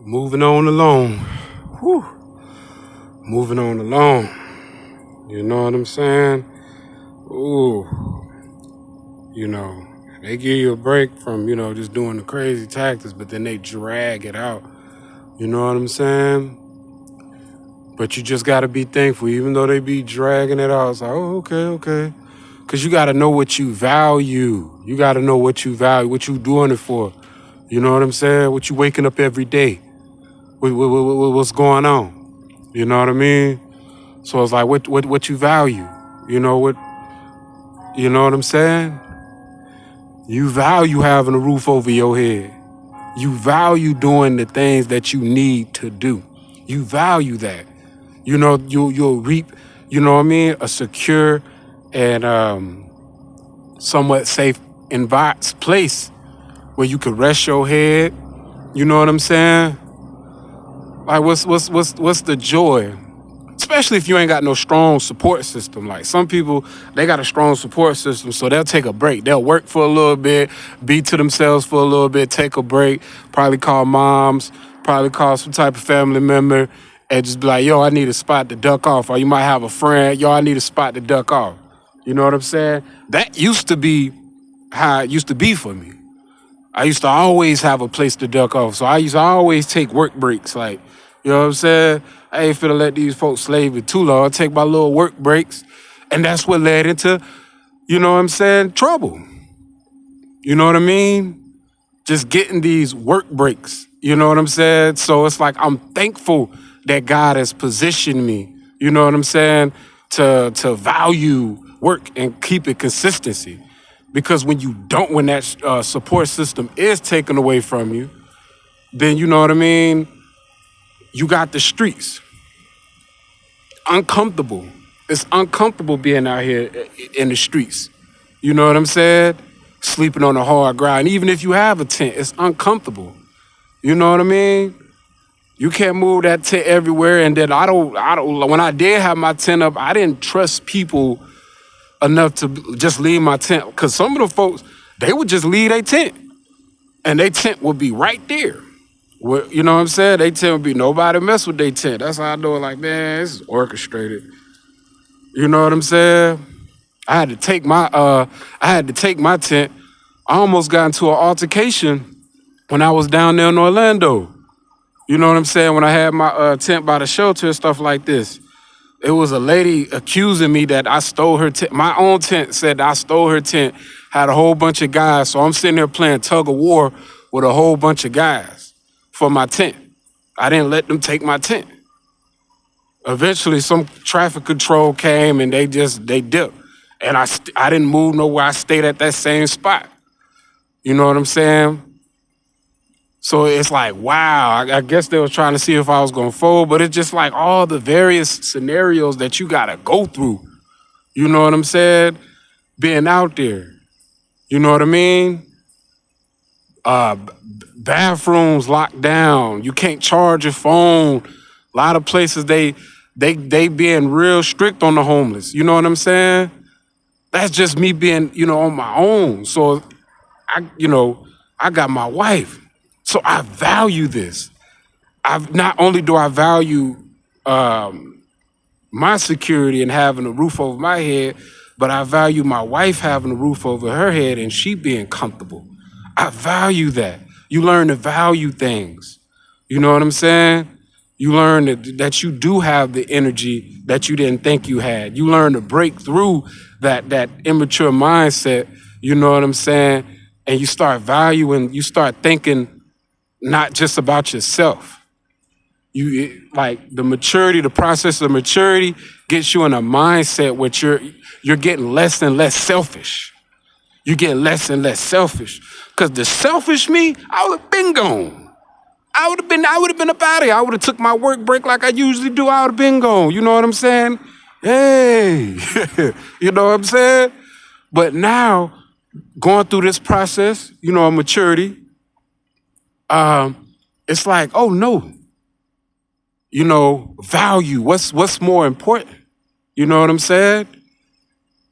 Moving on along. Whew. Moving on along. You know what I'm saying? Ooh. You know, they give you a break from, just doing the crazy tactics, but then they drag it out. You know what I'm saying? But you just got to be thankful, even though they be dragging it out. It's like, oh, okay. Because you got to know what you value. You got to know what you value, what you doing it for. You know what I'm saying? What you waking up every day. What's going on? You know what I mean? So it's like, what you value? You know what? You know what I'm saying? You value having a roof over your head. You value doing the things that you need to do. You value that. You'll reap, what I mean, a secure and somewhat safe place where you could rest your head. You know what I'm saying? Like what's the joy? Especially if you ain't got no strong support system. Like some people, they got a strong support system, so they'll take a break. They'll work for a little bit, be to themselves for a little bit, take a break, probably call moms, probably call some type of family member, and just be like, yo, I need a spot to duck off. Or you might have a friend, yo, I need a spot to duck off. You know what I'm saying? That used to be how it used to be for me. I used to always have a place to duck off. So I used to always take work breaks. Like, you know what I'm saying? I ain't finna let these folks slave it too long. I take my little work breaks. And that's what led into, you know what I'm saying, trouble. You know what I mean? Just getting these work breaks. You know what I'm saying? So it's like I'm thankful that God has positioned me, you know what I'm saying, to value work and keep it consistency. Because when that support system is taken away from you, then you know what I mean? You got the streets. Uncomfortable. It's uncomfortable being out here in the streets. You know what I'm saying? Sleeping on the hard ground. Even if you have a tent, it's uncomfortable. You know what I mean? You can't move that tent everywhere. And then I don't, when I did have my tent up, I didn't trust people enough to just leave my tent. Because some of the folks, they would just leave their tent. And their tent would be right there. You know what I'm saying? They tent would be nobody mess with their tent. That's how I know it. Like, man, this is orchestrated. You know what I'm saying? I had to take my tent. I almost got into an altercation when I was down there in Orlando. You know what I'm saying? When I had my tent by the shelter and stuff like this. It was a lady accusing me that I stole her tent. My own tent said I stole her tent, had a whole bunch of guys. So I'm sitting there playing tug of war with a whole bunch of guys for my tent. I didn't let them take my tent. Eventually, some traffic control came and they dipped. And I didn't move nowhere. I stayed at that same spot. You know what I'm saying? So it's like, wow, I guess they were trying to see if I was going to fold, but it's just like all the various scenarios that you got to go through. You know what I'm saying? Being out there. You know what I mean? Bathrooms locked down. You can't charge your phone. A lot of places, they being real strict on the homeless. You know what I'm saying? That's just me being, on my own. So, I got my wife. So I value this. Not only do I value my security and having a roof over my head, but I value my wife having a roof over her head and she being comfortable. I value that. You learn to value things. You know what I'm saying? You learn that you do have the energy that you didn't think you had. You learn to break through that immature mindset, you know what I'm saying? And you start you start thinking not just about yourself. The process of maturity gets you in a mindset where you're getting less and less selfish. You get less and less selfish. Because the selfish me, I would have been gone. I would have been up out of here. I would have took my work break like I usually do. I would have been gone. You know what I'm saying? Hey, you know what I'm saying? But now, going through this process, of maturity, it's like, oh no, value. What's more important? You know what I'm saying?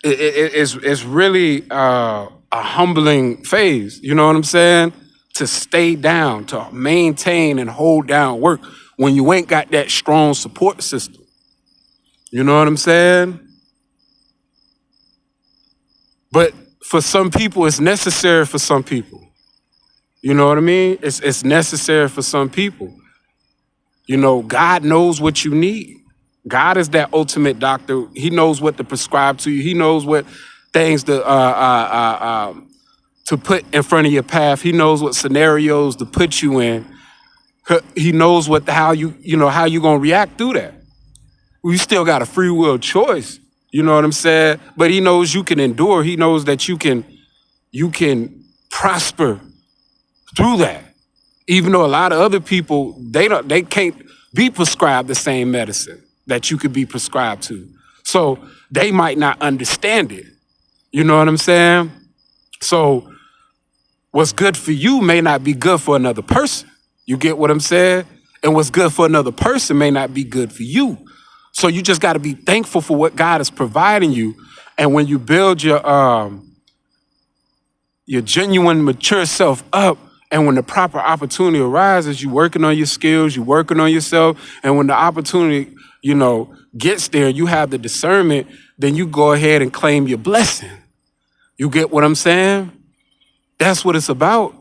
It's really a humbling phase. You know what I'm saying? to stay down, to maintain and hold down work when you ain't got that strong support system. You know what I'm saying? But for some people, it's necessary for some people. You know what I mean? It's necessary for some people. You know, God knows what you need. God is that ultimate doctor. He knows what to prescribe to you. He knows what things to put in front of your path. He knows what scenarios to put you in. He knows how you gonna react through that. You still got a free will choice. You know what I'm saying? But he knows you can endure. He knows that you can prosper through that. Even though a lot of other people, they can't be prescribed the same medicine that you could be prescribed to. So they might not understand it. You know what I'm saying? So what's good for you may not be good for another person. You get what I'm saying? And what's good for another person may not be good for you. So you just got to be thankful for what God is providing you. And when you build your genuine, mature self up, and when the proper opportunity arises, you're working on your skills, you're working on yourself. And when the opportunity, gets there, you have the discernment, then you go ahead and claim your blessing. You get what I'm saying? That's what it's about.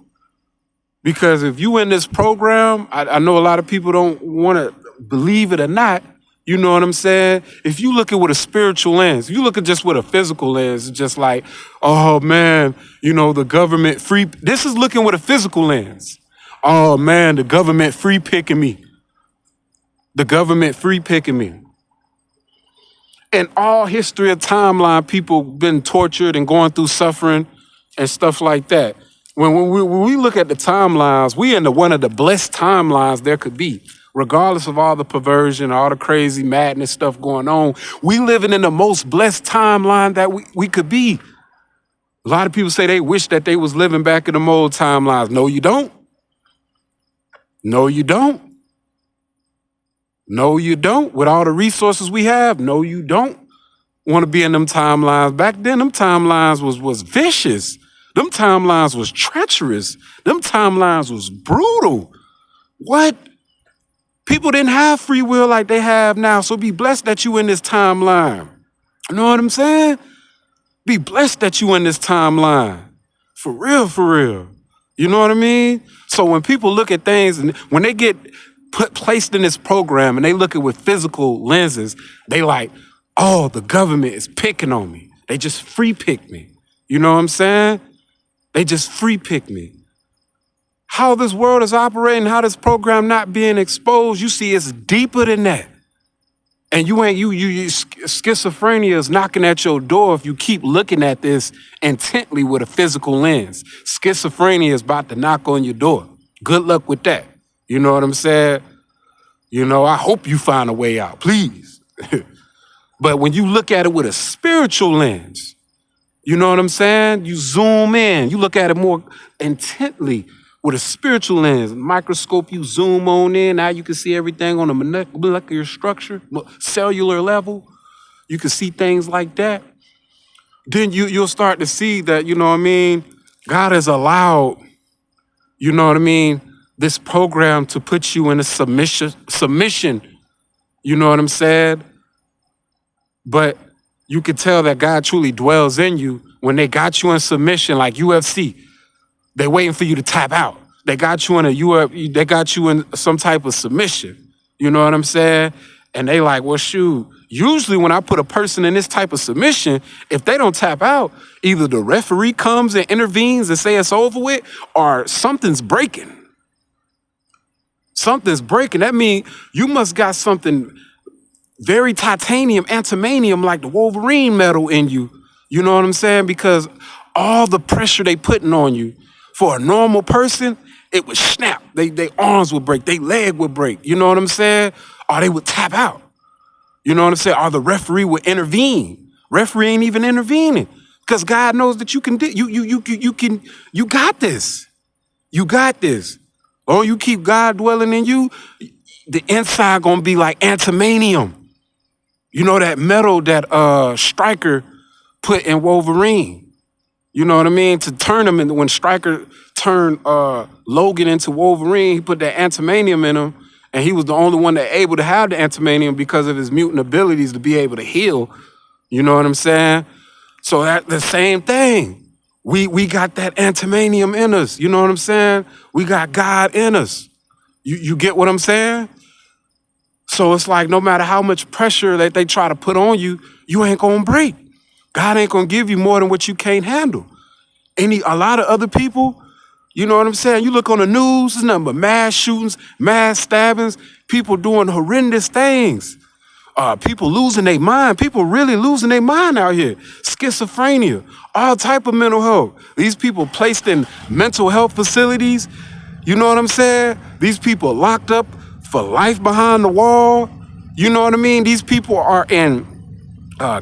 Because if you in this program, I know a lot of people don't want to believe it or not. You know what I'm saying? If you look at with a spiritual lens, if you look at just with a physical lens, it's just like, oh man, the government free. This is looking with a physical lens. Oh man, the government free picking me. The government free picking me. In all history of timeline, people been tortured and going through suffering and stuff like that. When we look at the timelines, we in one of the blessed timelines there could be. Regardless of all the perversion, all the crazy madness stuff going on, we living in the most blessed timeline that we could be. A lot of people say they wish that they was living back in the old timelines. No, you don't. No, you don't. No, you don't. With all the resources we have, no, you don't want to be in them timelines. Back then, them timelines was vicious. Them timelines was treacherous. Them timelines was brutal. What? People didn't have free will like they have now, so be blessed that you in this timeline. You know what I'm saying? Be blessed that you in this timeline. For real, for real. You know what I mean? So when people look at things and when they get placed in this program and they look at with physical lenses, they like, oh, the government is picking on me. They just free pick me. You know what I'm saying? They just free pick me. How this world is operating, how this program not being exposed, you see it's deeper than that. And schizophrenia is knocking at your door if you keep looking at this intently with a physical lens. Schizophrenia is about to knock on your door. Good luck with that. You know what I'm saying? I hope you find a way out, please. But when you look at it with a spiritual lens, you know what I'm saying? You zoom in, you look at it more intently. With a spiritual lens, microscope, you zoom on in. Now you can see everything on a molecular structure, cellular level. You can see things like that. Then you'll start to see that, God has allowed, this program to put you in a submission. You know what I'm saying? But you can tell that God truly dwells in you when they got you in submission, like UFC. They're waiting for you to tap out. They got you in some type of submission. You know what I'm saying? And they like, well, shoot, usually when I put a person in this type of submission, if they don't tap out, either the referee comes and intervenes and say it's over with, or something's breaking. Something's breaking. That means you must got something very titanium, antimonium, like the Wolverine metal in you. You know what I'm saying? Because all the pressure they putting on you, for a normal person, it would snap. They arms would break. They leg would break. You know what I'm saying? Or they would tap out. You know what I'm saying? Or the referee would intervene. Referee ain't even intervening because God knows that you can. You got this. You got this. Oh, you keep God dwelling in you. The inside gonna be like antimonium. You know that metal that Stryker put in Wolverine. You know what I mean? To turn him into, when Stryker turned Logan into Wolverine, he put that antimanium in him, and he was the only one that able to have the antimanium because of his mutant abilities to be able to heal. You know what I'm saying? So that the same thing. We got that antimanium in us. You know what I'm saying? We got God in us. You get what I'm saying? So it's like no matter how much pressure that they try to put on you, you ain't gonna break. God ain't gonna give you more than what you can't handle. A lot of other people, you know what I'm saying? You look on the news, there's nothing but mass shootings, mass stabbings, people doing horrendous things. People losing their mind. People really losing their mind out here. Schizophrenia, all type of mental health. These people placed in mental health facilities. You know what I'm saying? These people locked up for life behind the wall. You know what I mean? These people are in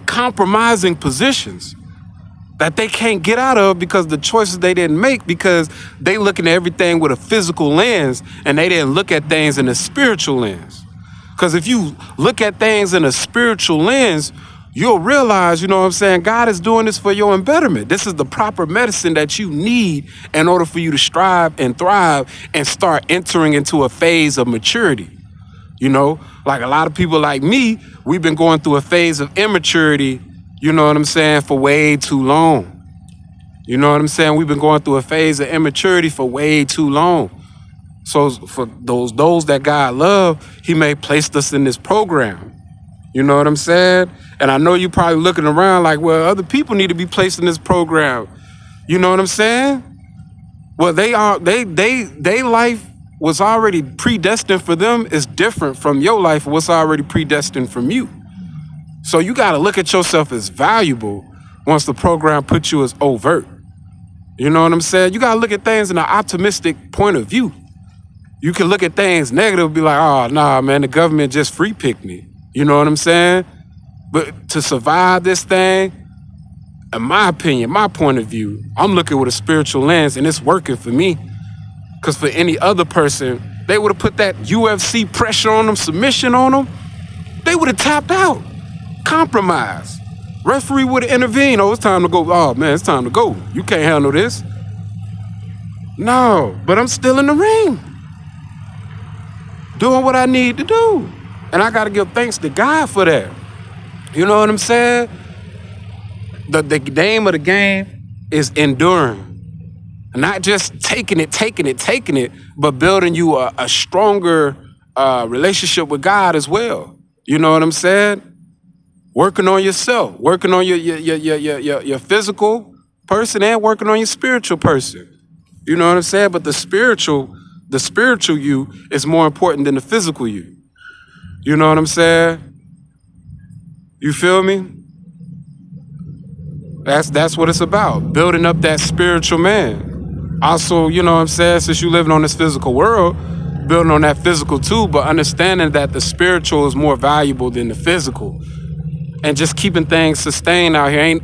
compromising positions that they can't get out of because the choices they didn't make, because they looking at everything with a physical lens and they didn't look at things in a spiritual lens. Because if you look at things in a spiritual lens, you'll realize, you know what I'm saying, God is doing this for your betterment. This is the proper medicine that you need in order for you to strive and thrive and start entering into a phase of maturity. You know, like a lot of people like me, we've been going through a phase of immaturity, you know what I'm saying, for way too long. You know what I'm saying? We've been going through a phase of immaturity for way too long. So for those that God love, he may placed us in this program. You know what I'm saying? And I know you probably looking around like, well, other people need to be placed in this program. You know what I'm saying? Well, they life was already predestined for them is different from your life, what's already predestined from you. So you got to look at yourself as valuable once the program puts you as overt. You know what I'm saying? You got to look at things in an optimistic point of view. You can look at things negative, be like, oh, nah, man, the government just free picked me. You know what I'm saying? But to survive this thing, in my opinion, my point of view, I'm looking with a spiritual lens, and it's working for me. Because for any other person, they would have put that UFC pressure on them, submission on them. They would have tapped out, compromised. Referee would have intervened. Oh, it's time to go. Oh, man, it's time to go. You can't handle this. No, but I'm still in the ring, doing what I need to do. And I got to give thanks to God for that. You know what I'm saying? The name of the game is enduring. Not just taking it, but building you a stronger relationship with God as well. You know what I'm saying? Working on yourself, working on your physical person and working on your spiritual person. You know what I'm saying? But the spiritual you is more important than the physical you. You know what I'm saying? You feel me? That's what it's about. Building up that spiritual man. Also, you know what I'm saying, since you living on this physical world, building on that physical too, but understanding that the spiritual is more valuable than the physical. And just keeping things sustained out here.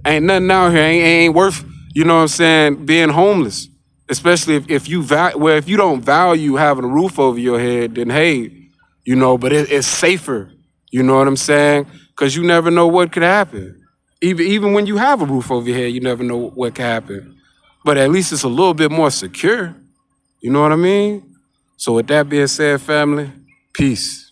Ain't nothing out here. Ain't worth, you know what I'm saying, being homeless. Especially if you don't value having a roof over your head, then hey, you know, but it's safer. You know what I'm saying? Because you never know what could happen. Even when you have a roof over your head, you never know what could happen. But at least it's a little bit more secure. You know what I mean? So with that being said, family, peace.